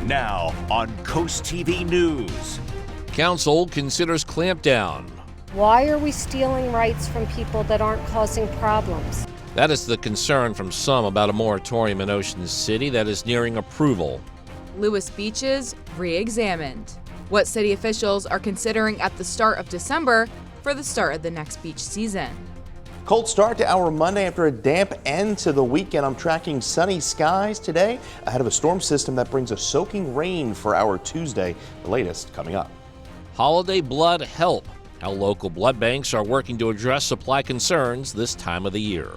Now on CoastTV News. Council considers clampdown. Why are we stealing rights from people that aren't causing problems? That is the concern from some about a moratorium in Ocean City that is nearing approval. Lewis beaches re-examined. What city officials are considering at the start of December for the start of the next beach season. Cold start to our Monday after a damp end to the weekend. I'm tracking sunny skies today ahead of a storm system that brings a soaking rain for our Tuesday. The latest coming up. Holiday blood help. How local blood banks are working to address supply concerns this time of the year.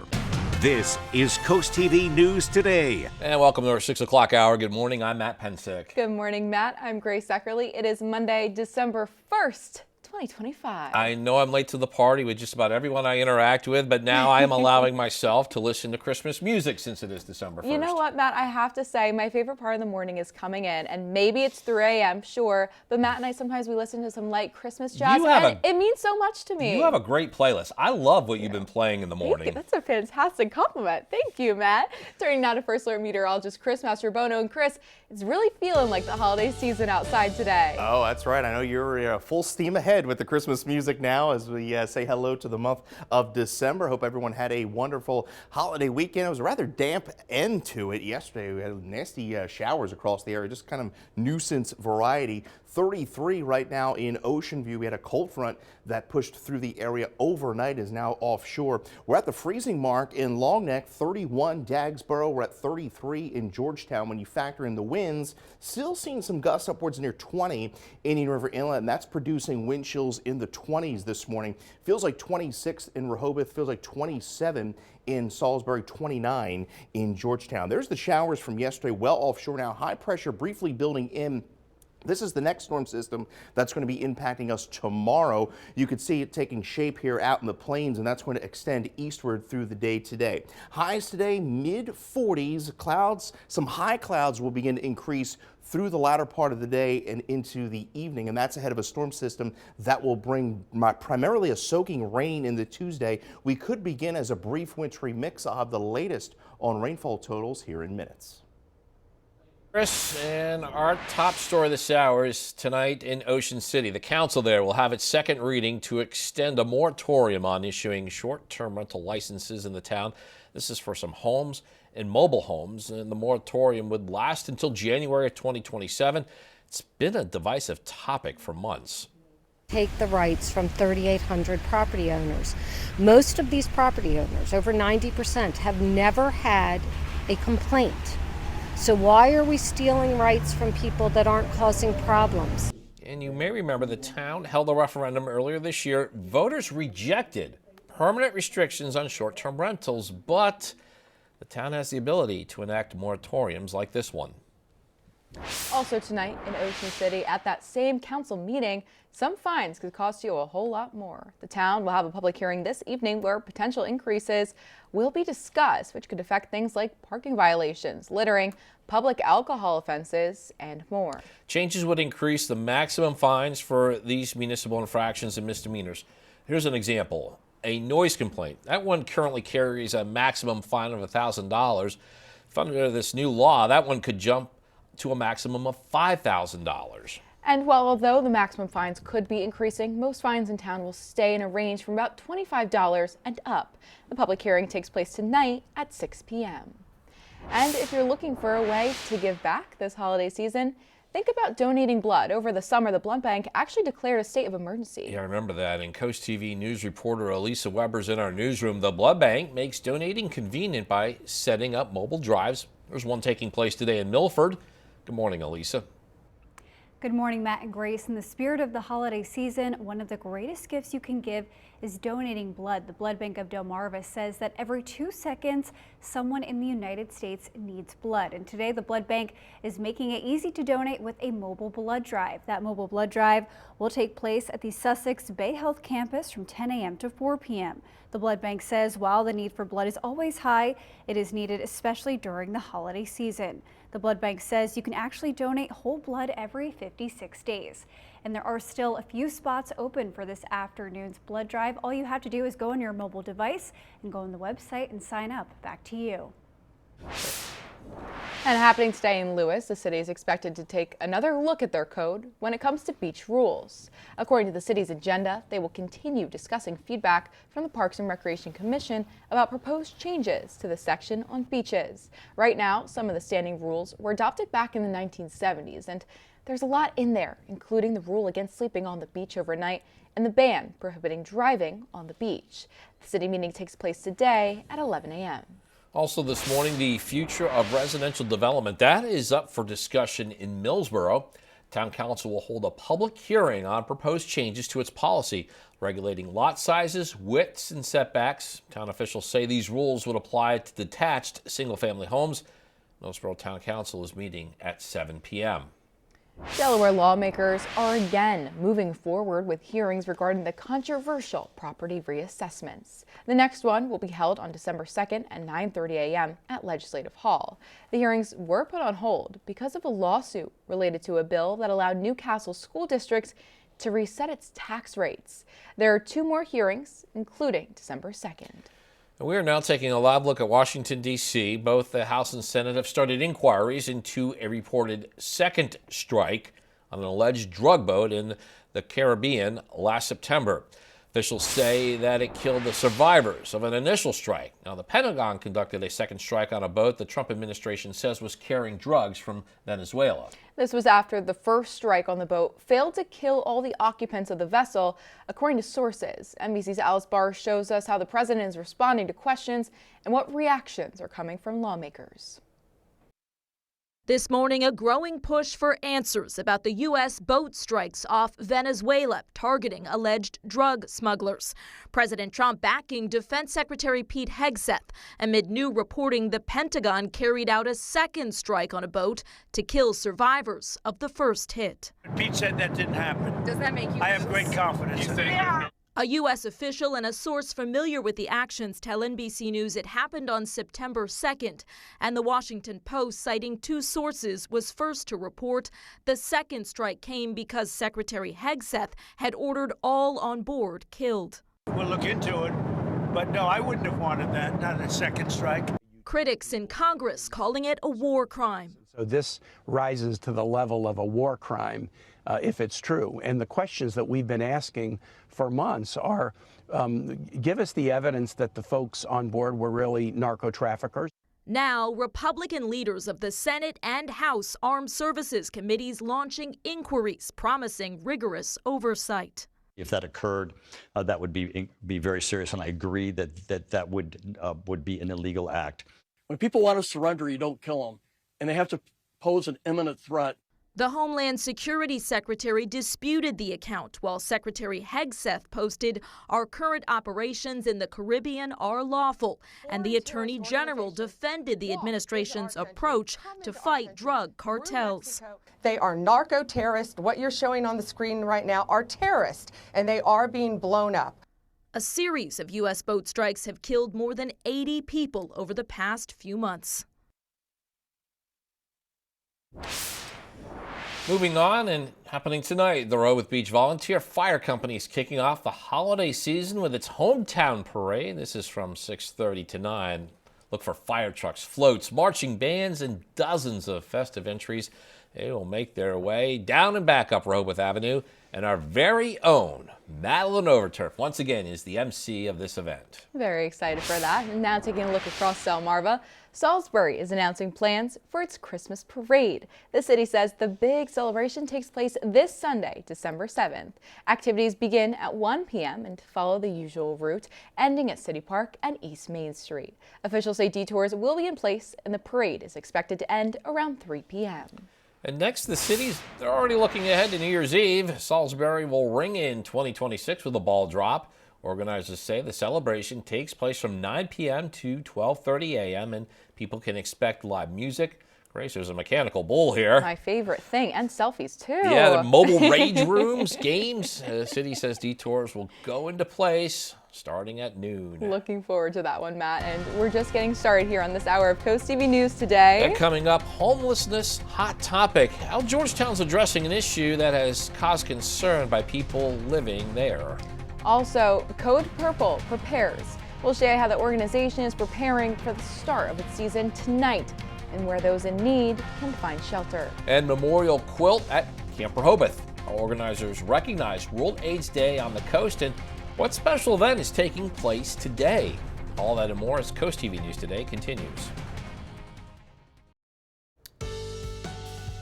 This is CoastTV News Today. And welcome to our 6 o'clock hour. Good morning. I'm Matt Pensick. Good morning, Matt. I'm Grace Eckerly. It is Monday, December 1st. 2025. I know I'm late to the party with just about everyone I interact with, but now I am allowing myself to listen to Christmas music since it is December 1st. You know what, Matt? I have to say my favorite part of the morning is coming in, and maybe it's 3 a.m., sure, but Matt and I sometimes we listen to some light Christmas jazz, and it means so much to me. You have a great playlist. I love what you've been playing in the morning. That's a fantastic compliment. Thank you, Matt. Turning now to First Alert meteorologist Chris Mastrobono. And Chris, it's really feeling like the holiday season outside today. Oh, that's right. I know you're full steam ahead with the Christmas music now as we say hello to the month of December. Hope everyone had a wonderful holiday weekend. It was a rather damp end to it yesterday. We had nasty showers across the area, just kind of nuisance variety. 33 right now in Ocean View. We had a cold front that pushed through the area overnight, is now offshore. We're at the freezing mark in Long Neck, 31 Dagsboro. We're at 33 in Georgetown. When you factor in the winds, still seeing some gusts upwards near 20 Indian River Inlet, and that's producing wind chills in the 20s this morning. Feels like 26 in Rehoboth, feels like 27 in Salisbury, 29 in Georgetown. There's the showers from yesterday, well offshore now. High pressure briefly building in. This is the next storm system that's going to be impacting us tomorrow. You could see it taking shape here out in the plains, and that's going to extend eastward through the day today. Highs today, mid-40s. Clouds, some high clouds will begin to increase through the latter part of the day and into the evening, and that's ahead of a storm system that will bring primarily a soaking rain into Tuesday. We could begin as a brief wintry mix. I'll have the latest on rainfall totals here in minutes. Chris, and our top story this hour is tonight in Ocean City. The council there will have its second reading to extend a moratorium on issuing short-term rental licenses in the town. This is for some homes and mobile homes, and the moratorium would last until January of 2027. It's been a divisive topic for months. Take the rights from 3,800 property owners. Most of these property owners, over 90%, have never had a complaint. So why are we stealing rights from people that aren't causing problems? And you may remember the town held a referendum earlier this year. Voters rejected permanent restrictions on short-term rentals, but the town has the ability to enact moratoriums like this one. Also tonight in Ocean City, at that same council meeting, some fines could cost you a whole lot more. The town will have a public hearing this evening where potential increases will be discussed, which could affect things like parking violations, littering, public alcohol offenses, and more. Changes would increase the maximum fines for these municipal infractions and misdemeanors. Here's an example. A noise complaint. That one currently carries a maximum fine of $1,000. Under this new law, that one could jump to a maximum of $5,000. And while although the maximum fines could be increasing, most fines in town will stay in a range from about $25 and up. The public hearing takes place tonight at 6 p.m. And if you're looking for a way to give back this holiday season, think about donating blood. Over the summer, the blood bank actually declared a state of emergency. Yeah, I remember that. And CoastTV News reporter Elisa Weber's in our newsroom. The blood bank makes donating convenient by setting up mobile drives. There's one taking place today in Milford. Good morning, Elisa. Good morning, Matt and Grace. In the spirit of the holiday season, one of the greatest gifts you can give is donating blood. The Blood Bank of Delmarva says that every 2 seconds, someone in the United States needs blood. And today, the Blood Bank is making it easy to donate with a mobile blood drive. That mobile blood drive will take place at the Sussex Bay Health campus from 10 a.m. to 4 p.m. The Blood Bank says while the need for blood is always high, it is needed especially during the holiday season. The Blood Bank says you can actually donate whole blood every 56 days. And there are still a few spots open for this afternoon's blood drive. All you have to do is go on your mobile device and go on the website and sign up. Back to you. And happening today in Lewis, the city is expected to take another look at their code when it comes to beach rules. According to the city's agenda, they will continue discussing feedback from the Parks and Recreation Commission about proposed changes to the section on beaches. Right now, some of the standing rules were adopted back in the 1970s, and there's a lot in there, including the rule against sleeping on the beach overnight and the ban prohibiting driving on the beach. The city meeting takes place today at 11 a.m. Also this morning, the future of residential development. That is up for discussion in Millsboro. Town Council will hold a public hearing on proposed changes to its policy regulating lot sizes, widths, and setbacks. Town officials say these rules would apply to detached single-family homes. Millsboro Town Council is meeting at 7 p.m. Delaware lawmakers are again moving forward with hearings regarding the controversial property reassessments. The next one will be held on December 2nd at 9:30 a.m. at Legislative Hall. The hearings were put on hold because of a lawsuit related to a bill that allowed Newcastle school districts to reset its tax rates. There are 2 more hearings, including December 2nd. We are now taking a live look at Washington, D.C. Both the House and Senate have started inquiries into a reported second strike on an alleged drug boat in the Caribbean last September. Officials say that it killed the survivors of an initial strike. Now, the Pentagon conducted a second strike on a boat the Trump administration says was carrying drugs from Venezuela. This was after the first strike on the boat failed to kill all the occupants of the vessel, according to sources. NBC's Alice Barr shows us how the president is responding to questions and what reactions are coming from lawmakers. This morning, a growing push for answers about the U.S. boat strikes off Venezuela targeting alleged drug smugglers. President Trump backing Defense Secretary Pete Hegseth amid new reporting the Pentagon carried out a second strike on a boat to kill survivors of the first hit. Pete said that didn't happen. Does that make you? I have great confidence in it. A U.S. official and a source familiar with the actions tell NBC News it happened on September 2nd, and the Washington Post, citing 2 sources, was first to report the second strike came because Secretary Hegseth had ordered all on board killed. We'll look into it, but no, I wouldn't have wanted that, not a second strike. Critics in Congress calling it a war crime. So this rises to the level of a war crime if it's true. And the questions that we've been asking for months are, give us the evidence that the folks on board were really narco traffickers. Now, Republican leaders of the Senate and House Armed Services Committees launching inquiries promising rigorous oversight. If that occurred, that would be very serious, and I agree that would be an illegal act. When people want to surrender, you don't kill them, and they have to pose an imminent threat. The Homeland Security Secretary disputed the account, while Secretary Hegseth posted, "Our current operations in the Caribbean are lawful," and the Attorney General defended the administration's approach to fight drug cartels. They are narco-terrorists. What you're showing on the screen right now are terrorists, and they are being blown up. A series of U.S. boat strikes have killed more than 80 people over the past few months. Moving on, and happening tonight, the Rehoboth Beach Volunteer Fire Company is kicking off the holiday season with its hometown parade. This is from 6:30 to 9. Look for fire trucks, floats, marching bands, and dozens of festive entries. They will make their way down and back up Rehoboth Avenue. And our very own Madeline Overturf, once again, is the MC of this event. Very excited for that. And now taking a look across Delmarva, Salisbury is announcing plans for its Christmas parade. The city says the big celebration takes place this Sunday, December 7th. Activities begin at 1 p.m. and follow the usual route, ending at City Park and East Main Street. Officials say detours will be in place, and the parade is expected to end around 3 p.m. And next, the cities, they're already looking ahead to New Year's Eve. Salisbury will ring in 2026 with a ball drop. Organizers say the celebration takes place from 9 p.m. to 12:30 a.m. and people can expect live music. Grace, there's a mechanical bull here. My favorite thing, and selfies too. Yeah, the mobile rage rooms, games. The city says detours will go into place starting at noon. Looking forward to that one, Matt. And we're just getting started here on this hour of Coast TV News today. And coming up, homelessness hot topic. How Georgetown's addressing an issue that has caused concern by people living there. Also, Code Purple prepares. We'll show you how the organization is preparing for the start of its season tonight. and where those in need can find shelter. And Memorial Quilt at Camp Rehoboth. Our organizers recognize World AIDS Day on the coast, and what special event is taking place today? All that and more as Coast TV News Today continues.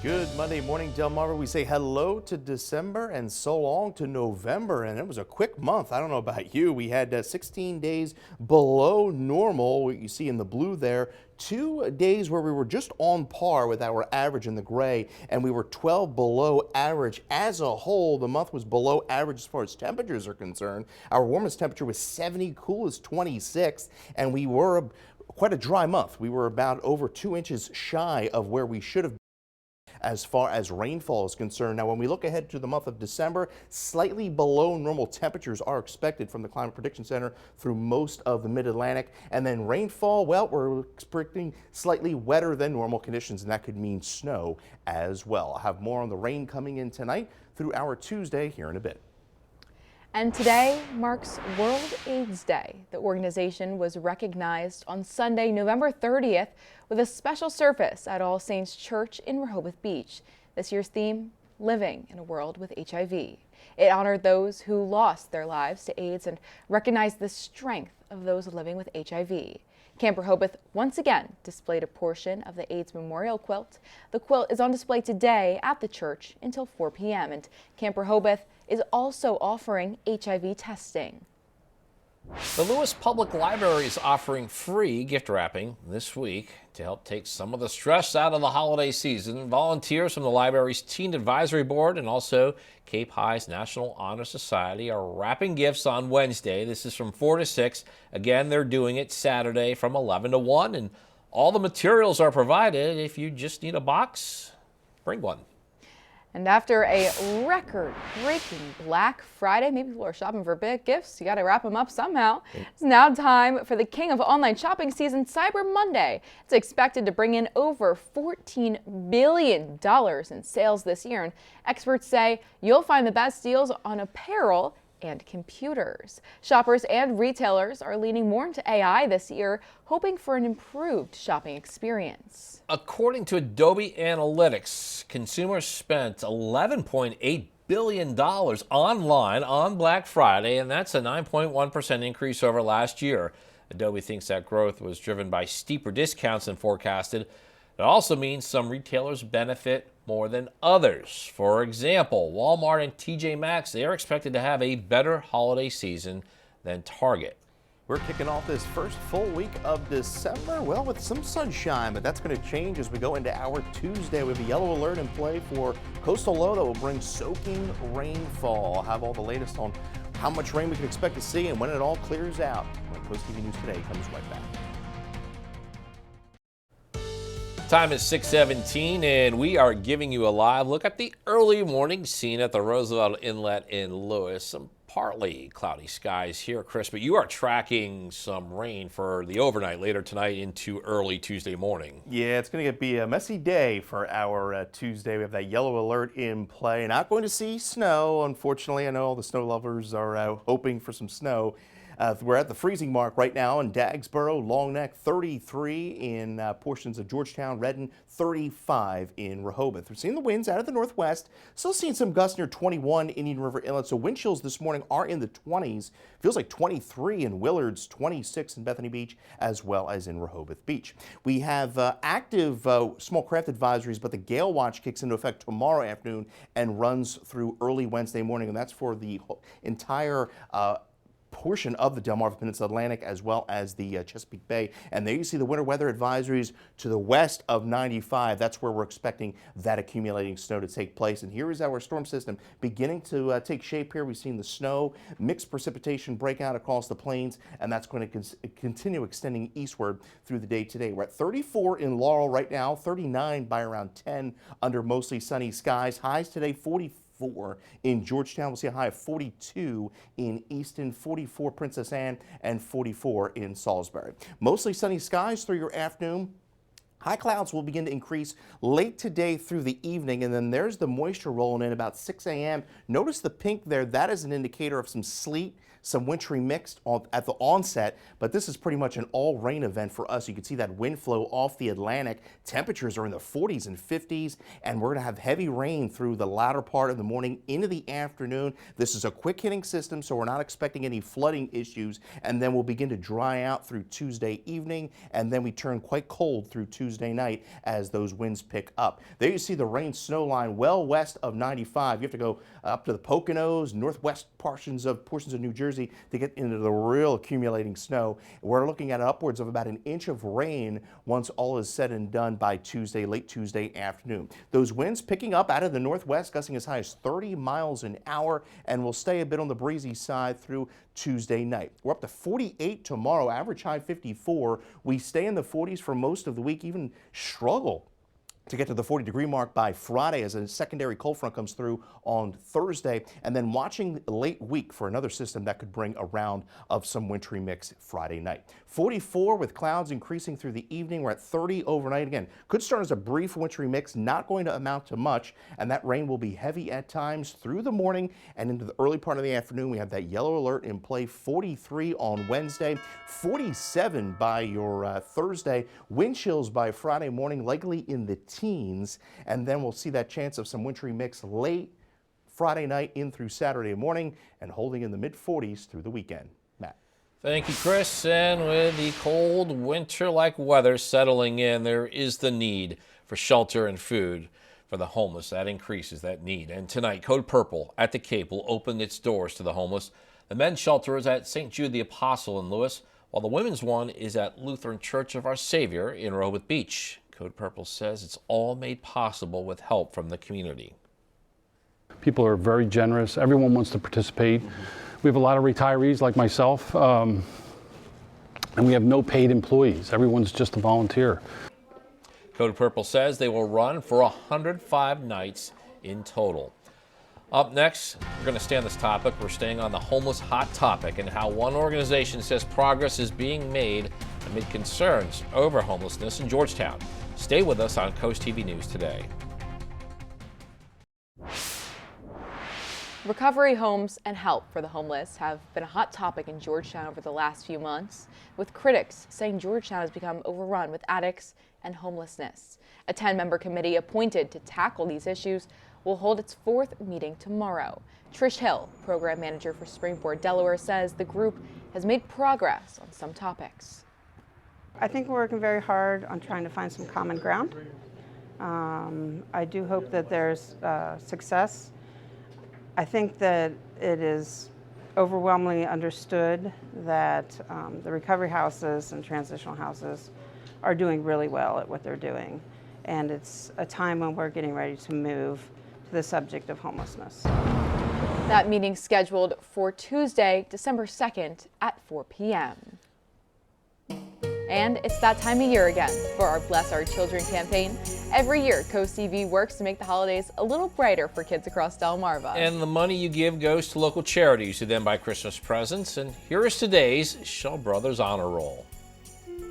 Good Monday morning, Delmarva. We say hello to December and so long to November, and it was a quick month. I don't know about you. We had 16 days below normal. What you see in the blue there, 2 days where we were just on par with our average in the gray, and we were 12 below average. As a whole, the month was below average as far as temperatures are concerned. Our warmest temperature was 70, coolest 26, and we were quite a dry month. We were about over 2 inches shy of where we should have been as far as rainfall is concerned. Now, when we look ahead to the month of December, slightly below normal temperatures are expected from the Climate Prediction Center through most of the mid-Atlantic. And then rainfall, well, we're expecting slightly wetter than normal conditions, and that could mean snow as well. I'll have more on the rain coming in tonight through our Tuesday here in a bit. And today marks World AIDS Day. The organization was recognized on Sunday, November 30th, with a special service at All Saints Church in Rehoboth Beach. This year's theme, Living in a World with HIV. It honored those who lost their lives to AIDS and recognized the strength of those living with HIV. Camp Rehoboth once again displayed a portion of the AIDS Memorial Quilt. The quilt is on display today at the church until 4 p.m. and Camp Rehoboth is also offering HIV testing. The Lewis Public Library is offering free gift wrapping this week to help take some of the stress out of the holiday season. Volunteers from the library's Teen Advisory Board and also Cape High's National Honor Society are wrapping gifts on Wednesday. This is from 4 to 6. Again, they're doing it Saturday from 11 to 1, and all the materials are provided. If you just need a box, bring one. And after a record-breaking Black Friday, maybe people are shopping for big gifts. You got to wrap them up somehow. It's now time for the king of online shopping season, Cyber Monday. It's expected to bring in over $14 billion in sales this year. And experts say you'll find the best deals on apparel and computers. Shoppers and retailers are leaning more into AI this year, hoping for an improved shopping experience. According to Adobe Analytics, consumers spent $11.8 billion online on Black Friday, and that's a 9.1% increase over last year. Adobe thinks that growth was driven by steeper discounts than forecasted. It also means some retailers benefit more than others. For example, Walmart and TJ Maxx, they are expected to have a better holiday season than Target. We're kicking off this first full week of December, well, with some sunshine, but that's going to change as we go into our Tuesday. We have a yellow alert in play for coastal low that will bring soaking rainfall. I'll have all the latest on how much rain we can expect to see and when it all clears out. When Coast TV News Today comes right back. Time is 6:17, and we are giving you a live look at the early morning scene at the Roosevelt Inlet in Lewis. Some partly cloudy skies here, Chris, but you are tracking some rain for the overnight later tonight into early Tuesday morning. Yeah, it's going to be a messy day for our Tuesday. We have that yellow alert in play. Not going to see snow, unfortunately. I know all the snow lovers are hoping for some snow. We're at the freezing mark right now in Dagsboro, Long Neck, 33 in portions of Georgetown, Redden, 35 in Rehoboth. We're seeing the winds out of the northwest, still seeing some gusts near 21 Indian River Inlet. So wind chills this morning are in the 20s. Feels like 23 in Willards, 26 in Bethany Beach, as well as in Rehoboth Beach. We have active small craft advisories, but the gale watch kicks into effect tomorrow afternoon and runs through early Wednesday morning, and that's for the entire portion of the Delmarva Peninsula Atlantic as well as the Chesapeake Bay. And there you see the winter weather advisories to the west of 95. That's where we're expecting that accumulating snow to take place. And here is our storm system beginning to take shape here. We've seen the snow, mixed precipitation break out across the plains, and that's going to continue extending eastward through the day today. We're at 34 in Laurel right now, 39 by around 10 under mostly sunny skies. Highs today 44 in Georgetown. We'll see a high of 42 in Easton, 44 Princess Anne, and 44 in Salisbury. Mostly sunny skies through your afternoon. High clouds will begin to increase late today through the evening, and then there's the moisture rolling in about 6 a.m. Notice the pink there. That is an indicator of some sleet, some wintry mix at the onset, but this is pretty much an all rain event for us. You can see that wind flow off the Atlantic. Temperatures are in the 40s and 50s, and we're going to have heavy rain through the latter part of the morning into the afternoon. This is a quick hitting system, so we're not expecting any flooding issues, and then we'll begin to dry out through Tuesday evening, and then we turn quite cold through Tuesday night as those winds pick up. There you see the rain snow line well west of 95. You have to go up to the Poconos, northwest portions of New Jersey to get into the real accumulating snow. We're looking at upwards of about an inch of rain once all is said and done by Tuesday, late Tuesday afternoon. Those winds picking up out of the northwest, gusting as high as 30 miles an hour, and will stay a bit on the breezy side through Tuesday night. We're up to 48 tomorrow, average high 54. We stay in the 40s for most of the week, even struggle to get to the 40-degree mark by Friday as a secondary cold front comes through on Thursday, and then watching late week for another system that could bring a round of some wintry mix Friday night. 44 with clouds increasing through the evening. We're at 30 overnight. Again, could start as a brief wintry mix, not going to amount to much, and that rain will be heavy at times through the morning and into the early part of the afternoon. We have that yellow alert in play. 43 on Wednesday, 47 by your Thursday. Wind chills by Friday morning, likely in the teens, and then we'll see that chance of some wintry mix late Friday night in through Saturday morning and holding in the mid-40s through the weekend. Matt. Thank you, Chris. And with the cold winter-like weather settling in, there is the need for shelter and food for the homeless. That increases that need. And tonight, Code Purple at the Cape will open its doors to the homeless. The men's shelter is at St. Jude the Apostle in Lewis, while the women's one is at Lutheran Church of Our Savior in Rehoboth Beach. Code Purple says it's all made possible with help from the community. People are very generous. Everyone wants to participate. We have a lot of retirees like myself, and we have no paid employees. Everyone's just a volunteer. Code Purple says they will run for 105 nights in total. Up next, we're going to stay on this topic. We're staying on the homeless hot topic and how one organization says progress is being made amid concerns over homelessness in Georgetown. Stay with us on Coast TV News today. Recovery homes and help for the homeless have been a hot topic in Georgetown over the last few months, with critics saying Georgetown has become overrun with addicts and homelessness. A 10-member committee appointed to tackle these issues will hold its fourth meeting tomorrow. Trish Hill, program manager for Springboard Delaware, says the group has made progress on some topics. I think we're working very hard on trying to find some common ground. I do hope that there's success. I think that it is overwhelmingly understood that the recovery houses and transitional houses are doing really well at what they're doing. And it's a time when we're getting ready to move to the subject of homelessness. That meeting scheduled for Tuesday, December 2nd at 4 p.m. And it's that time of year again for our Bless Our Children campaign. Every year, Coast TV works to make the holidays a little brighter for kids across Delmarva. And the money you give goes to local charities who then buy Christmas presents. And here is today's Shell Brothers Honor Roll.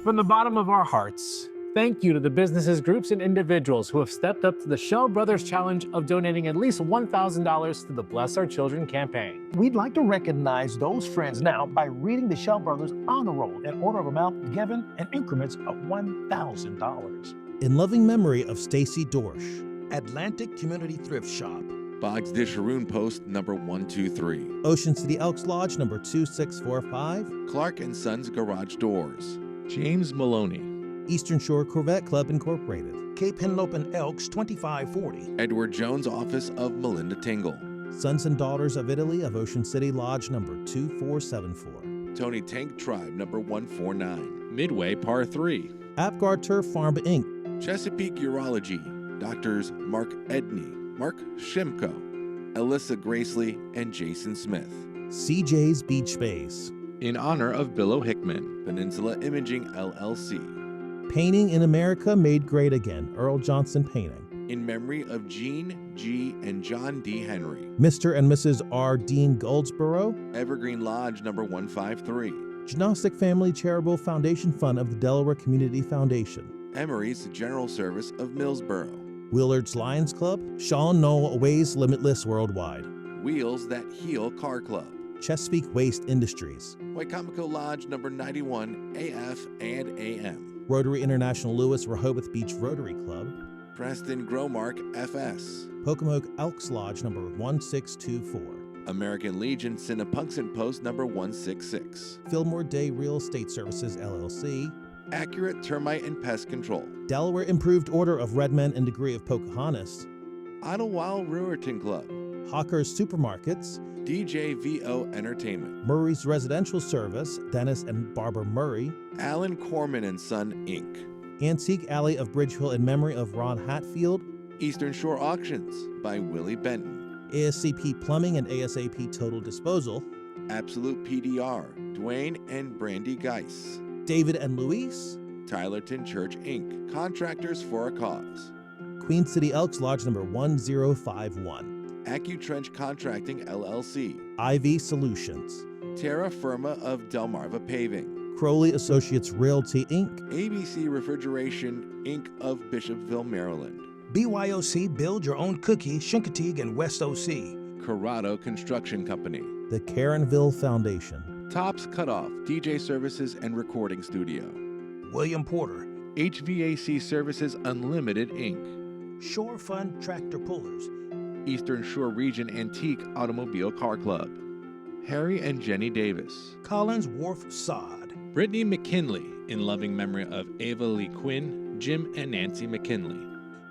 From the bottom of our hearts, thank you to the businesses, groups, and individuals who have stepped up to the Shell Brothers Challenge of donating at least $1,000 to the Bless Our Children campaign. We'd like to recognize those friends now by reading the Shell Brothers Honor Roll in order of amount given in increments of $1,000. In loving memory of Stacy Dorsch, Atlantic Community Thrift Shop, Boggs Dish Haroon Post number 123, Ocean City Elks Lodge number 2645, Clark & Sons Garage Doors, James Maloney, Eastern Shore Corvette Club Incorporated, Cape Henlope and Elks 2540, Edward Jones Office of Melinda Tingle, Sons and Daughters of Italy of Ocean City Lodge number 2474, Tony Tank Tribe number 149, Midway Par 3, Apgar Turf Farm Inc., Chesapeake Urology, Doctors Mark Edney, Mark Shimko, Alyssa Gracely, and Jason Smith. CJ's Beach Space. In honor of Bill Hickman, Peninsula Imaging LLC. Painting in America Made Great Again, Earl Johnson Painting. In memory of Jean G. and John D. Henry. Mr. and Mrs. R. Dean Goldsboro. Evergreen Lodge number 153. Gnostic Family Charitable Foundation Fund of the Delaware Community Foundation. Emery's General Service of Millsboro. Willard's Lions Club, Sean Knoll Ways Limitless Worldwide. Wheels That Heal Car Club. Chesapeake Waste Industries. Waikamico Lodge number 91 AF and AM. Rotary International Lewis Rehoboth Beach Rotary Club. Preston Growmark FS. Pocomoke Elks Lodge number 1624. American Legion Cinnapunxon Post number 166. Fillmore Day Real Estate Services LLC. Accurate Termite and Pest Control. Delaware Improved Order of Red Men and Degree of Pocahontas. Idlewild Brewerton Club. Hawker's Supermarkets. DJ VO Entertainment. Murray's Residential Service, Dennis and Barbara Murray. Alan Corman and Son, Inc. Antique Alley of Bridgeville in memory of Ron Hatfield. Eastern Shore Auctions by Willie Benton. ASCP Plumbing and ASAP Total Disposal. Absolute PDR, Dwayne and Brandy Geis. David and Luis. Tylerton Church, Inc., Contractors for a Cause. Queen City Elks Lodge number 1051. AccuTrench Contracting, LLC. IV Solutions. Terra Firma of Delmarva Paving. Crowley Associates Realty, Inc. ABC Refrigeration, Inc. of Bishopville, Maryland. BYOC Build Your Own Cookie, Chincoteague and West OC. Corrado Construction Company. The Caronville Foundation. Tops Cutoff, DJ Services and Recording Studio. William Porter. HVAC Services Unlimited, Inc. Shore Fund Tractor Pullers. Eastern Shore Region Antique Automobile Car Club. Harry and Jenny Davis. Collins Wharf Sod. Brittany McKinley, in loving memory of Ava Lee Quinn, Jim and Nancy McKinley.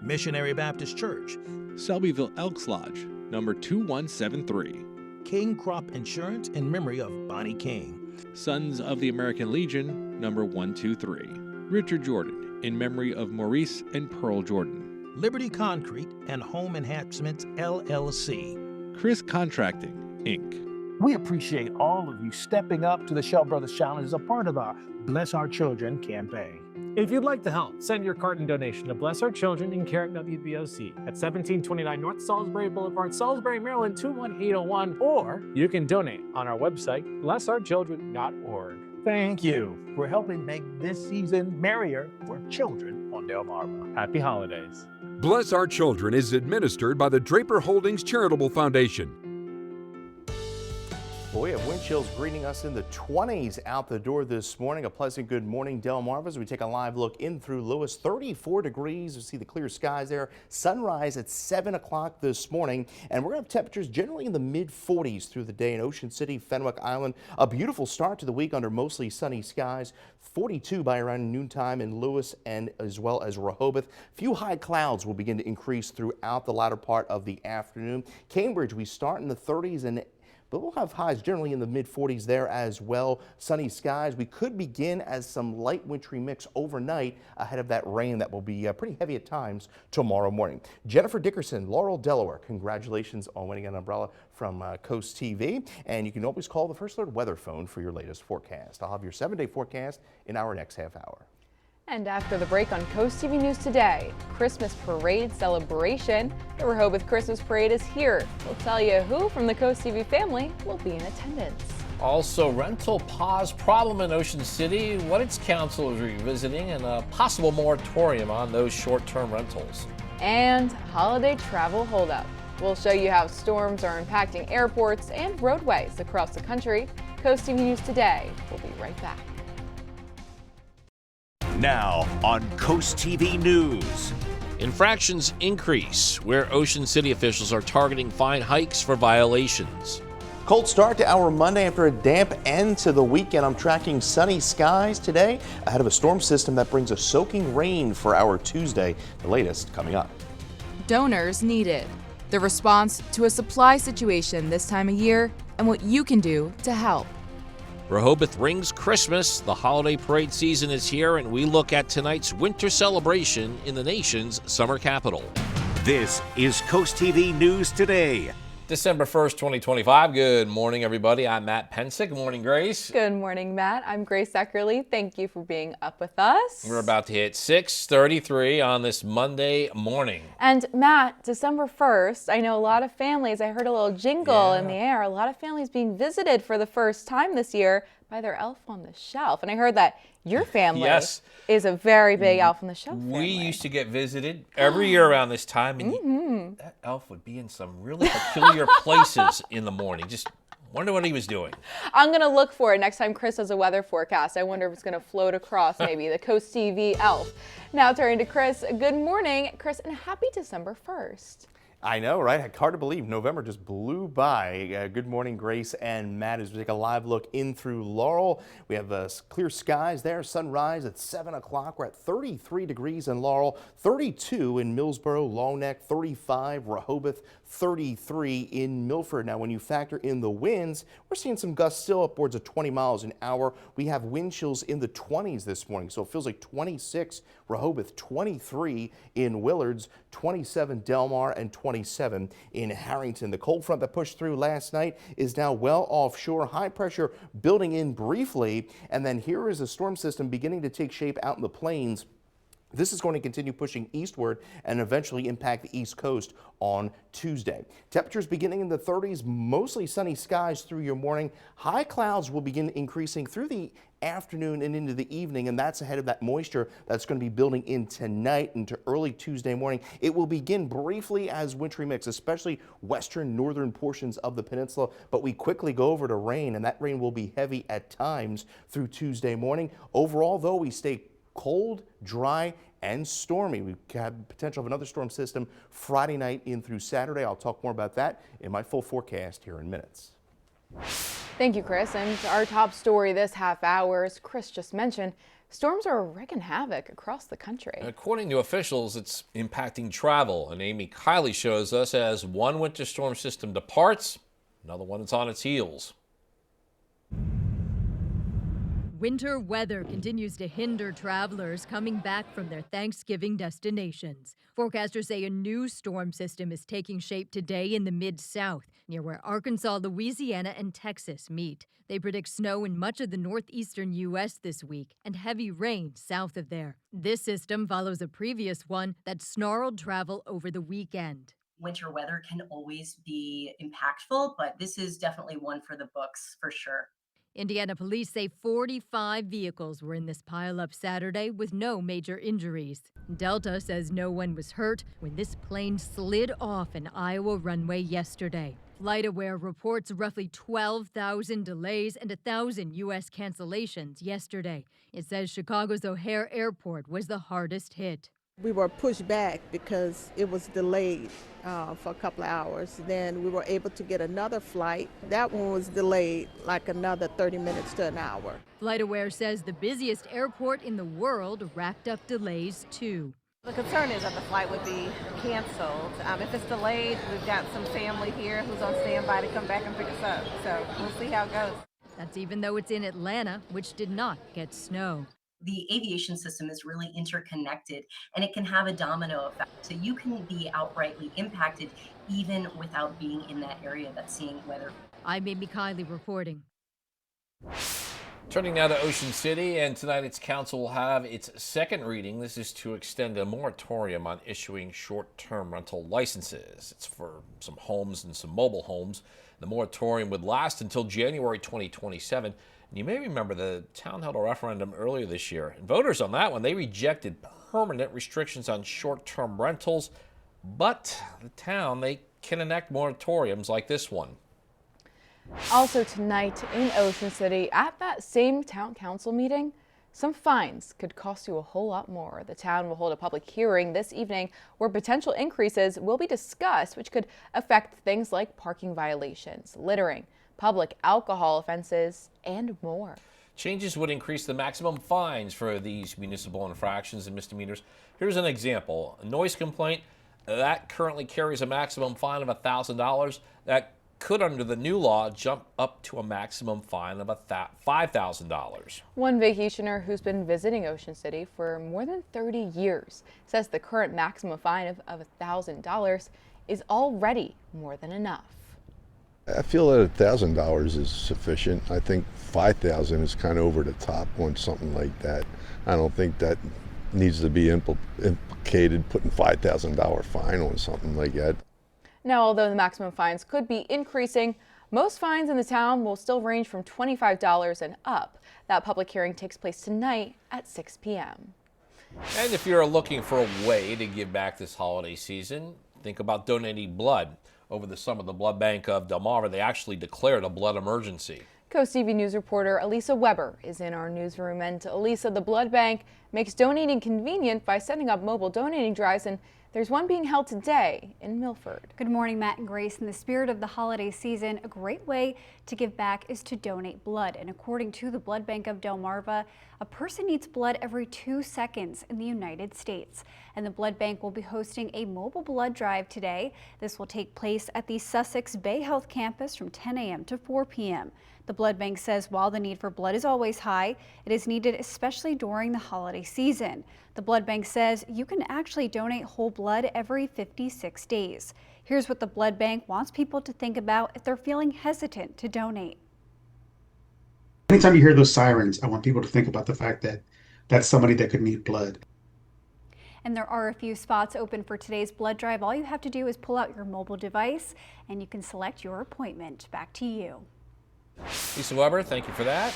Missionary Baptist Church. Selbyville Elks Lodge, number 2173. King Crop Insurance in memory of Bonnie King. Sons of the American Legion, number 123. Richard Jordan, in memory of Maurice and Pearl Jordan. Liberty Concrete and Home Enhancements, LLC. Chris Contracting, Inc. We appreciate all of you stepping up to the Shell Brothers Challenge as a part of our Bless Our Children campaign. If you'd like to help, send your carton donation to Bless Our Children in care of WBOC at 1729 North Salisbury Boulevard, Salisbury, Maryland 21801, or you can donate on our website, blessourchildren.org. Thank you for helping make this season merrier for children on Delmarva. Happy holidays. Bless Our Children is administered by the Draper Holdings Charitable Foundation. Well, we have wind chills greeting us in the 20s out the door this morning. A pleasant good morning, Delmarva, as we take a live look in through Lewis. 34 degrees. You see the clear skies there. Sunrise at 7 o'clock this morning. And we're going to have temperatures generally in the mid-40s through the day in Ocean City, Fenwick Island. A beautiful start to the week under mostly sunny skies. 42 by around noontime in Lewis and as well as Rehoboth. Few high clouds will begin to increase throughout the latter part of the afternoon. Cambridge, we start in the 30s but we'll have highs generally in the mid-40s there as well. Sunny skies. We could begin as some light wintry mix overnight ahead of that rain that will be pretty heavy at times tomorrow morning. Jennifer Dickerson, Laurel, Delaware, congratulations on winning an umbrella from Coast TV. And you can always call the First Alert weather phone for your latest forecast. I'll have your 7-day forecast in our next half hour. And after the break on Coast TV News Today, Christmas parade celebration. The Rehoboth Christmas Parade is here. We'll tell you who from the Coast TV family will be in attendance. Also, rental pause problem in Ocean City, what its council is revisiting, and a possible moratorium on those short-term rentals. And holiday travel holdup. We'll show you how storms are impacting airports and roadways across the country. Coast TV News Today. We'll be right back. Now on Coast TV News. Infractions increase, where Ocean City officials are targeting fine hikes for violations. Cold start to our Monday after a damp end to the weekend. I'm tracking sunny skies today ahead of a storm system that brings a soaking rain for our Tuesday. The latest coming up. Donors needed. The response to a supply situation this time of year and what you can do to help. Rehoboth rings Christmas. The holiday parade season is here, and we look at tonight's winter celebration in the nation's summer capital. This is Coast TV News Today. December 1st, 2025. Good morning, everybody. I'm Matt Pensick. Good morning, Grace. Good morning, Matt. I'm Grace Eckerly. Thank you for being up with us. We're about to hit 6:33 on this Monday morning. And Matt, December 1st, I know a lot of families, I heard a little jingle in the air, a lot of families being visited for the first time this year by their elf on the shelf. And I heard that Your family Yes. is a very big Elf on the Shelf family. We used to get visited every year around this time, and that elf would be in some really peculiar places in the morning. Just wonder what he was doing. I'm going to look for it next time Chris does a weather forecast. I wonder if it's going to float across maybe the CoastTV elf. Now turning to Chris. Good morning, Chris, and happy December 1st. I know, right? Hard to believe. November just blew by. Good morning, Grace and Matt, as we take a live look in through Laurel. We have clear skies there. Sunrise at 7 o'clock. We're at 33 degrees in Laurel, 32 in Millsboro, Long Neck, 35, Rehoboth, 33 in Milford. Now, when you factor in the winds, we're seeing some gusts still upwards of 20 miles an hour. We have wind chills in the 20s this morning, so it feels like 26 Rehoboth, 23 in Willards, 27 Delmar, and 27 in Harrington. The cold front that pushed through last night is now well offshore. High pressure building in briefly, and then here is a storm system beginning to take shape out in the plains. This is going to continue pushing eastward and eventually impact the East Coast on Tuesday. Temperatures beginning in the 30s, mostly sunny skies through your morning. High clouds will begin increasing through the afternoon and into the evening, and that's ahead of that moisture that's going to be building in tonight into early Tuesday morning. It will begin briefly as wintry mix, especially western northern portions of the peninsula, but we quickly go over to rain, and that rain will be heavy at times through Tuesday morning. Overall, though, we stay cold, dry, and stormy. We have potential of another storm system Friday night in through Saturday. I'll talk more about that in my full forecast here in minutes. Thank you, Chris. And our top story this half hour, as Chris just mentioned, storms are wreaking havoc across the country. According to officials, it's impacting travel. And Amy Kiley shows us as one winter storm system departs, another one is on its heels. Winter weather continues to hinder travelers coming back from their Thanksgiving destinations. Forecasters say a new storm system is taking shape today in the Mid-South, near where Arkansas, Louisiana, and Texas meet. They predict snow in much of the northeastern U.S. this week and heavy rain south of there. This system follows a previous one that snarled travel over the weekend. Winter weather can always be impactful, but this is definitely one for the books for sure. Indiana police say 45 vehicles were in this pileup Saturday with no major injuries. Delta says no one was hurt when this plane slid off an Iowa runway yesterday. FlightAware reports roughly 12,000 delays and 1,000 U.S. cancellations yesterday. It says Chicago's O'Hare Airport was the hardest hit. We were pushed back because it was delayed for a couple of hours. Then we were able to get another flight. That one was delayed like another 30 minutes to an hour. FlightAware says the busiest airport in the world racked up delays too. The concern is that the flight would be canceled. If it's delayed, we've got some family here who's on standby to come back and pick us up. So we'll see how it goes. That's even though it's in Atlanta, which did not get snow. The aviation system is really interconnected and it can have a domino effect. So you can be outrightly impacted even without being in that area that's seeing weather. I'm Amy Kiley reporting. Turning now to Ocean City, and tonight its council will have its second reading. This is to extend a moratorium on issuing short-term rental licenses. It's for some homes and some mobile homes. The moratorium would last until January 2027. And you may remember the town held a referendum earlier this year. And voters on that one, they rejected permanent restrictions on short-term rentals. But the town, they can enact moratoriums like this one. Also tonight in Ocean City, at that same town council meeting, some fines could cost you a whole lot more. The town will hold a public hearing this evening where potential increases will be discussed, which could affect things like parking violations, littering, public alcohol offenses, and more. Changes would increase the maximum fines for these municipal infractions and misdemeanors. Here's an example. A noise complaint, that currently carries a maximum fine of $1,000. That could, under the new law, jump up to a maximum fine of $5,000. One vacationer who's been visiting Ocean City for more than 30 years says the current maximum fine of $1,000 is already more than enough. I feel that $1,000 is sufficient. I think $5,000 is kind of over the top on something like that. I don't think that needs to be implicated, putting $5,000 fine on something like that. Now, although the maximum fines could be increasing, Most fines in the town will still range from $25 and up. That public hearing takes place tonight at 6 p.m. And if you're looking for a way to give back this holiday season, think about donating blood. Over the summer, the blood bank of Delmarva, they actually declared a blood emergency. CoastTV News reporter Elisa Weber is in our newsroom. And Elisa, the blood bank makes donating convenient by setting up mobile donating drives, and there's one being held today in Milford. Good morning, Matt and Grace. In the spirit of the holiday season, a great way to give back is to donate blood. And according to the Blood Bank of Delmarva, a person needs blood every 2 seconds in the United States. And the blood bank will be hosting a mobile blood drive today. This will take place at the Sussex Bay Health campus from 10 a.m. to 4 p.m. The blood bank says while the need for blood is always high, it is needed especially during the holiday season. The blood bank says you can actually donate whole blood every 56 days. Here's what the blood bank wants people to think about if they're feeling hesitant to donate. Anytime you hear those sirens, I want people to think about the fact that that's somebody that could need blood. And there are a few spots open for today's blood drive. All you have to do is pull out your mobile device and you can select your appointment. Back to you. Lisa Weber, thank you for that.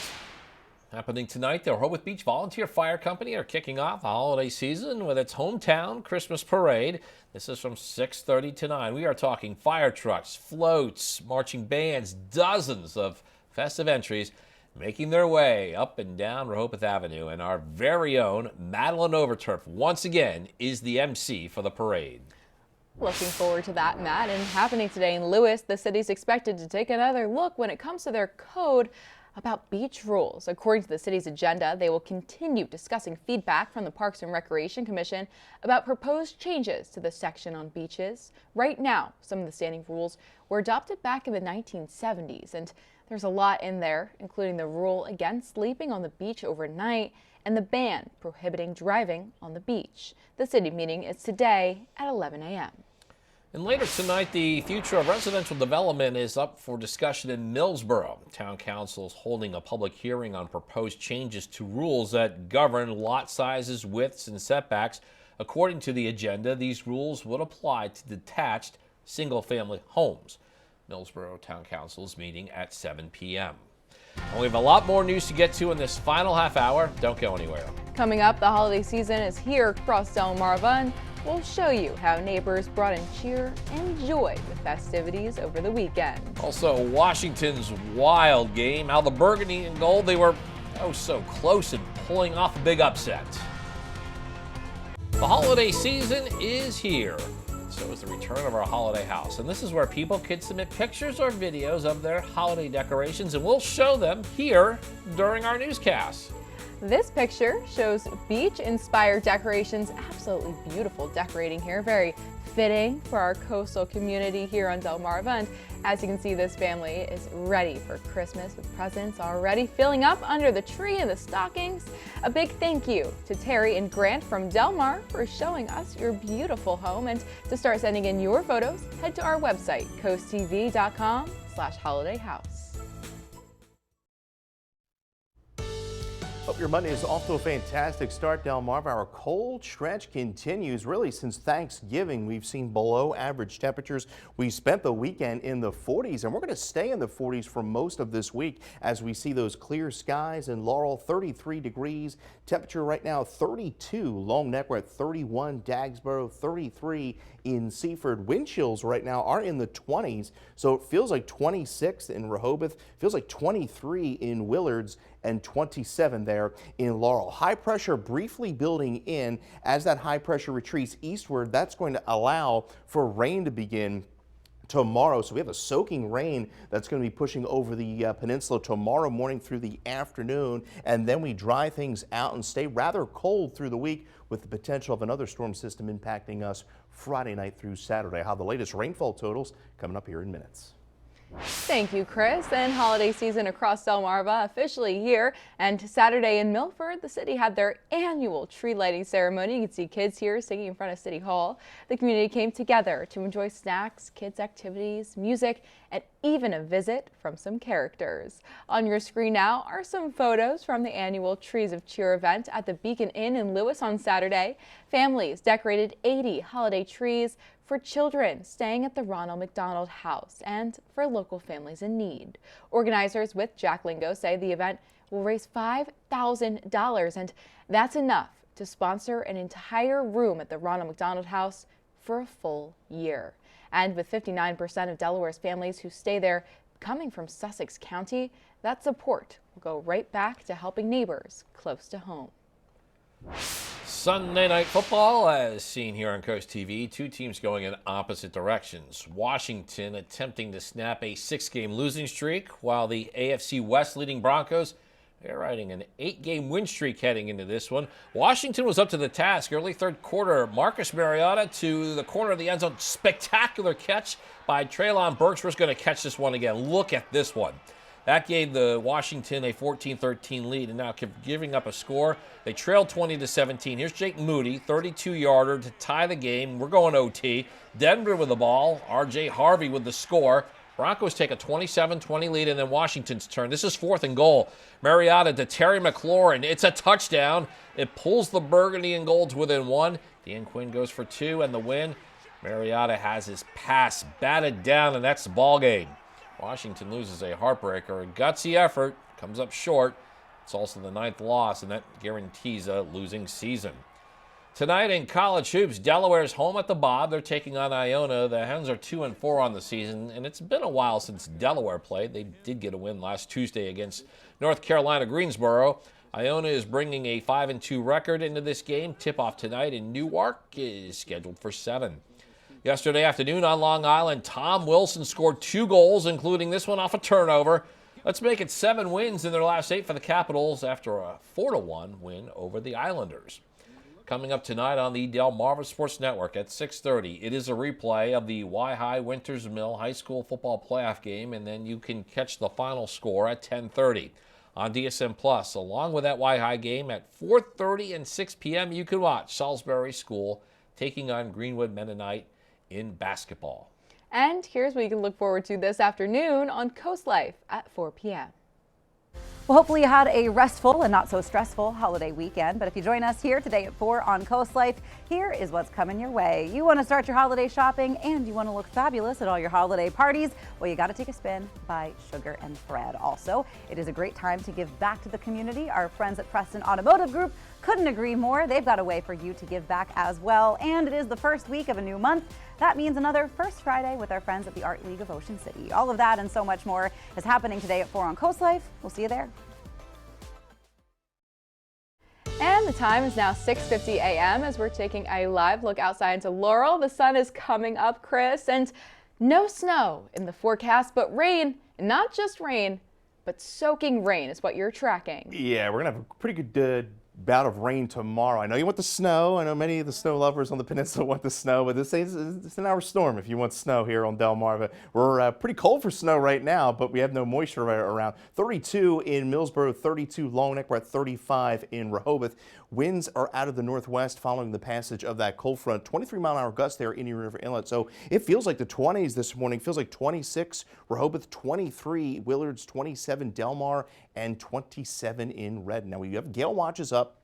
Happening tonight, the Rehoboth Beach Volunteer Fire Company are kicking off the holiday season with its hometown Christmas parade. This is from 6:30 to 9. We are talking fire trucks, floats, marching bands, dozens of festive entries making their way up and down Rehoboth Avenue. And our very own Madeline Overturf once again is the MC for the parade. Looking forward to that, Matt. And happening today in Lewis, the city's expected to take another look when it comes to their code about beach rules. According to the city's agenda, they will continue discussing feedback from the Parks and Recreation Commission about proposed changes to the section on beaches. Right now, some of the standing rules were adopted back in the 1970s, and there's a lot in there, including the rule against sleeping on the beach overnight and the ban prohibiting driving on the beach. The city meeting is today at 11 a.m. And later tonight, the future of residential development is up for discussion in Millsboro. Town Council is holding a public hearing on proposed changes to rules that govern lot sizes, widths, and setbacks. According to the agenda, these rules would apply to detached single-family homes. Millsboro Town Council is meeting at 7 p.m. And we have a lot more news to get to in this final half hour. Don't go anywhere. Coming up, the holiday season is here across Delmarva, and we'll show you how neighbors brought in cheer and joy with festivities over the weekend. Also, Washington's wild game, how the burgundy and gold, they were so close in pulling off a big upset. The holiday season is here. So is the return of our holiday house. And this is where people can submit pictures or videos of their holiday decorations, and we'll show them here during our newscast. This picture shows beach-inspired decorations. Absolutely beautiful decorating here. Very fitting for our coastal community here on Delmarva. And as you can see, this family is ready for Christmas with presents already filling up under the tree and the stockings. A big thank you to Terry and Grant from Delmar for showing us your beautiful home. And to start sending in your photos, head to our website, coasttv.com/holidayhouse. Hope your Monday is off to a fantastic start, Delmarva. Our cold stretch continues. Really, since Thanksgiving, we've seen below average temperatures. We spent the weekend in the 40s, and we're going to stay in the 40s for most of this week as we see those clear skies in Laurel, 33 degrees. Temperature right now, 32. Long Neck, we're at 31. Dagsboro, 33 in Seaford. Wind chills right now are in the 20s, so it feels like 26 in Rehoboth, feels like 23 in Willards, and 27 there in Laurel. High pressure briefly building in. As that high pressure retreats eastward, that's going to allow for rain to begin tomorrow. So we have a soaking rain that's going to be pushing over the peninsula tomorrow morning through the afternoon, and then we dry things out and stay rather cold through the week with the potential of another storm system impacting us Friday night through Saturday. How the latest rainfall totals coming up here in minutes. Thank you, Chris. And holiday season across Delmarva officially here. And Saturday in Milford, the city had their annual tree lighting ceremony. You can see kids here singing in front of City Hall. The community came together to enjoy snacks, kids' activities, music, and even a visit from some characters. On your screen now are some photos from the annual Trees of Cheer event at the Beacon Inn in Lewis on Saturday. Families decorated 80 holiday trees for children staying at the Ronald McDonald House and for local families in need. Organizers with Jack Lingo say the event will raise $5,000, and that's enough to sponsor an entire room at the Ronald McDonald House for a full year. And with 59% of Delaware's families who stay there coming from Sussex County, that support will go right back to helping neighbors close to home. Sunday night football, as seen here on Coast TV, two teams going in opposite directions. Washington attempting to snap a 6-game losing streak, while the AFC West leading Broncos, they're riding an 8-game win streak heading into this one. Washington was up to the task. Early third quarter, Marcus Mariota to the corner of the end zone. Spectacular catch by Treylon Burks. We're going to catch this one again. Look at this one. That gave the Washington a 14-13 lead, and now giving up a score. They trailed 20-17. Here's Jake Moody, 32-yarder to tie the game. We're going OT. Denver with the ball. R.J. Harvey with the score. Broncos take a 27-20 lead, and then Washington's turn. This is 4th and goal. Mariota to Terry McLaurin. It's a touchdown. It pulls the Burgundy and Golds within 1. Dan Quinn goes for 2 and the win. Mariota has his pass batted down, and that's the ball game. Washington loses a heartbreaker. A gutsy effort. Comes up short. It's also the 9th loss, and that guarantees a losing season. Tonight in college hoops, Delaware's home at the Bob. They're taking on Iona. The Hens are 2-4 on the season, and it's been a while since Delaware played. They did get a win last Tuesday against North Carolina Greensboro. Iona is bringing a 5-2 record into this game. Tip-off tonight in Newark is scheduled for 7. Yesterday afternoon on Long Island, Tom Wilson scored 2 goals, including this one off a turnover. Let's make it 7 wins in their last 8 for the Capitals after a 4-1 win over the Islanders. Coming up tonight on the Delmarva Sports Network at 6:30, it is a replay of the Y-High Winters Mill High School football playoff game, and then you can catch the final score at 10:30 on DSM Plus. Along with that Y-High game at 4:30 and 6 p.m., you can watch Salisbury School taking on Greenwood Mennonite in basketball. And here's what you can look forward to this afternoon on Coast Life at 4 p.m. Well, hopefully you had a restful and not so stressful holiday weekend. But if you join us here today at 4 on Coast Life, here is what's coming your way. You want to start your holiday shopping and you want to look fabulous at all your holiday parties? Well, you got to take a spin by Sugar and Fred. Also, it is a great time to give back to the community. Our friends at Preston Automotive Group couldn't agree more. They've got a way for you to give back as well. And it is the first week of a new month. That means another First Friday with our friends at the Art League of Ocean City. All of that and so much more is happening today at 4 on Coast Life. We'll see you there. And the time is now 6:50 a.m. as we're taking a live look outside into Laurel. The sun is coming up, Chris, and no snow in the forecast, but rain, not just rain, but soaking rain is what you're tracking. Yeah, we're going to have a pretty good bout of rain tomorrow. I know you want the snow. I know many of the snow lovers on the peninsula want the snow, but it's an hour storm if you want snow here on Delmarva. We're pretty cold for snow right now, but we have no moisture around. 32 in Millsboro, 32 Long Neck. We're at 35 in Rehoboth. Winds are out of the northwest following the passage of that cold front. 23-mile-an-hour gusts there in Indian River Inlet. So it feels like the 20s this morning. Feels like 26 Rehoboth, 23 Willards, 27 Delmar, and 27 in Redden. Now we have gale watches up.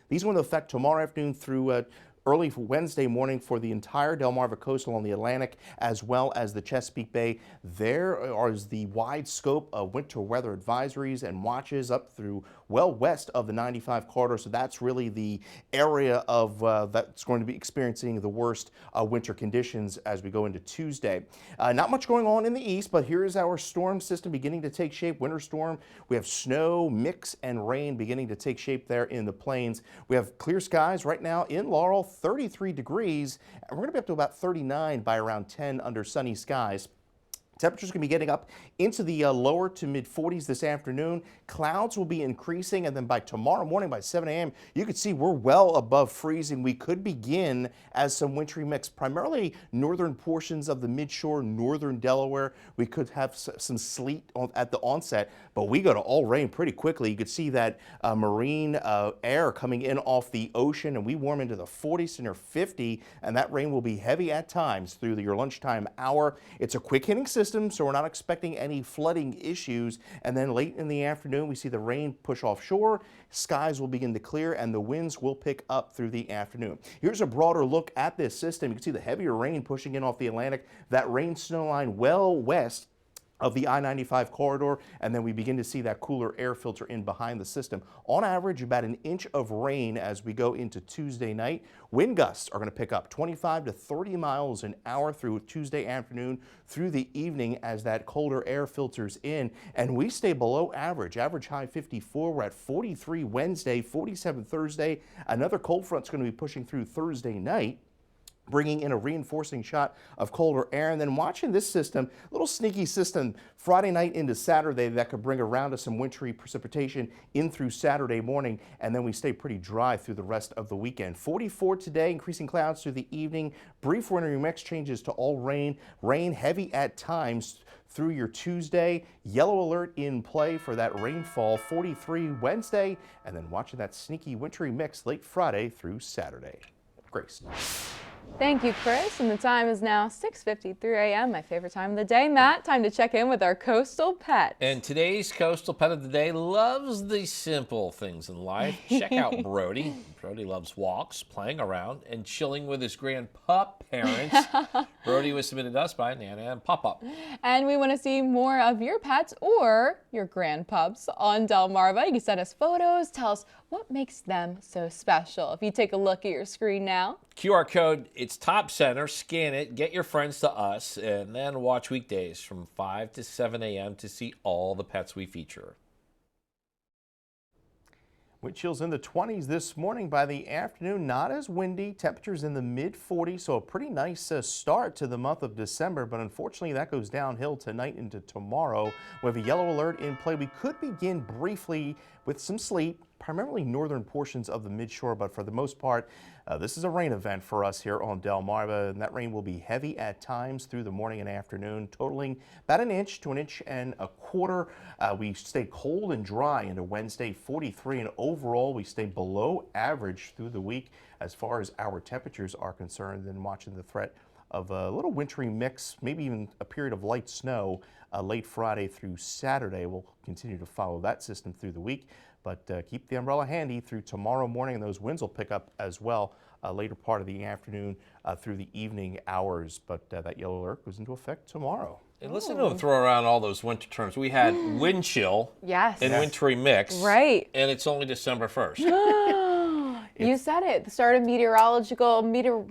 These are going to affect tomorrow afternoon through early Wednesday morning for the entire Delmarva coastal on the Atlantic as well as the Chesapeake Bay. There is the wide scope of winter weather advisories and watches up through well west of the 95 corridor. So that's really the area of that's going to be experiencing the worst winter conditions as we go into Tuesday. Not much going on in the east, but here is our storm system beginning to take shape. Winter storm. We have snow, mix, and rain beginning to take shape there in the plains. We have clear skies right now in Laurel. 33 degrees, and we're going to be up to about 39 by around 10 under sunny skies. Temperatures going to be getting up into the lower to mid 40s this afternoon. Clouds will be increasing, and then by tomorrow morning by 7 a.m. you can see we're well above freezing. We could begin as some wintry mix, primarily northern portions of the midshore, northern Delaware. We could have some sleet at the onset, but we go to all rain pretty quickly. You could see that marine air coming in off the ocean, and we warm into the 40s to near 50, and that rain will be heavy at times through your lunchtime hour. It's a quick hitting system. system, so we're not expecting any flooding issues. And then late in the afternoon, we see the rain push offshore, skies will begin to clear, and the winds will pick up through the afternoon. Here's a broader look at this system. You can see the heavier rain pushing in off the Atlantic, that rain snow line well west of the I-95 corridor, and then we begin to see that cooler air filter in behind the system. On average, about an inch of rain as we go into Tuesday night. Wind gusts are going to pick up 25 to 30 miles an hour through Tuesday afternoon through the evening as that colder air filters in, and we stay below average. Average high 54. We're at 43 Wednesday, 47 Thursday. Another cold front's going to be pushing through Thursday night, bringing in a reinforcing shot of colder air. And then watching this system, little sneaky system, Friday night into Saturday that could bring around us some wintry precipitation in through Saturday morning, and then we stay pretty dry through the rest of the weekend. 44 today, increasing clouds through the evening. Brief wintry mix changes to all rain. Rain heavy at times through your Tuesday. Yellow alert in play for that rainfall. 43 Wednesday, and then watching that sneaky wintry mix late Friday through Saturday. Grace. Thank you, Chris. And the time is now 6:53 a.m., my favorite time of the day. Matt, time to check in with our coastal pet. And today's coastal pet of the day loves the simple things in life. Check out Brody. Brody loves walks, playing around, and chilling with his grandpup parents. Brody was submitted to us by Nana and Pop-Up. And we want to see more of your pets or your grandpups on Delmarva. You can send us photos, tell us what makes them so special. If you take a look at your screen now. QR code, it's top center. Scan it, get your friends to us, and then watch weekdays from 5 to 7 a.m. to see all the pets we feature. Wind chills in the 20s this morning. By the afternoon, not as windy. Temperatures in the mid-40s, so a pretty nice start to the month of December. But unfortunately, that goes downhill tonight into tomorrow. We have a yellow alert in play. We could begin briefly with some sleet, primarily northern portions of the midshore, but for the most part, this is a rain event for us here on Delmarva, and that rain will be heavy at times through the morning and afternoon, totaling about an inch to an inch and a quarter. We stay cold and dry into Wednesday, 43, and overall we stay below average through the week as far as our temperatures are concerned. And watching the threat of a little wintry mix, maybe even a period of light snow late Friday through Saturday. We'll continue to follow that system through the week. But keep the umbrella handy through tomorrow morning, and those winds will pick up as well later part of the afternoon through the evening hours. But that yellow alert goes into effect tomorrow. And listen to him throw around all those winter terms. We had wind chill yes. and wintry mix. Right. And it's only December 1st. You said it. The start of meteorological winter.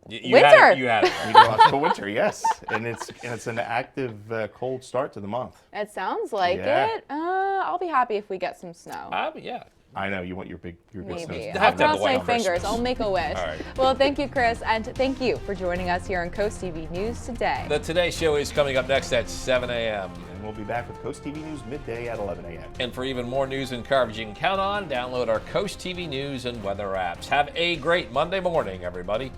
You had it. Meteorological winter, yes. And it's an active cold start to the month. It sounds like it. I'll be happy if we get some snow. Yeah. I know you want your good Maybe. snow. I'll cross my fingers. I'll make a wish. All right. Well, thank you, Chris, and thank you for joining us here on Coast TV News Today. The Today Show is coming up next at 7 a.m. And we'll be back with Coast TV News midday at 11 a.m. And for even more news and coverage you can count on, download our Coast TV News and weather apps. Have a great Monday morning, everybody.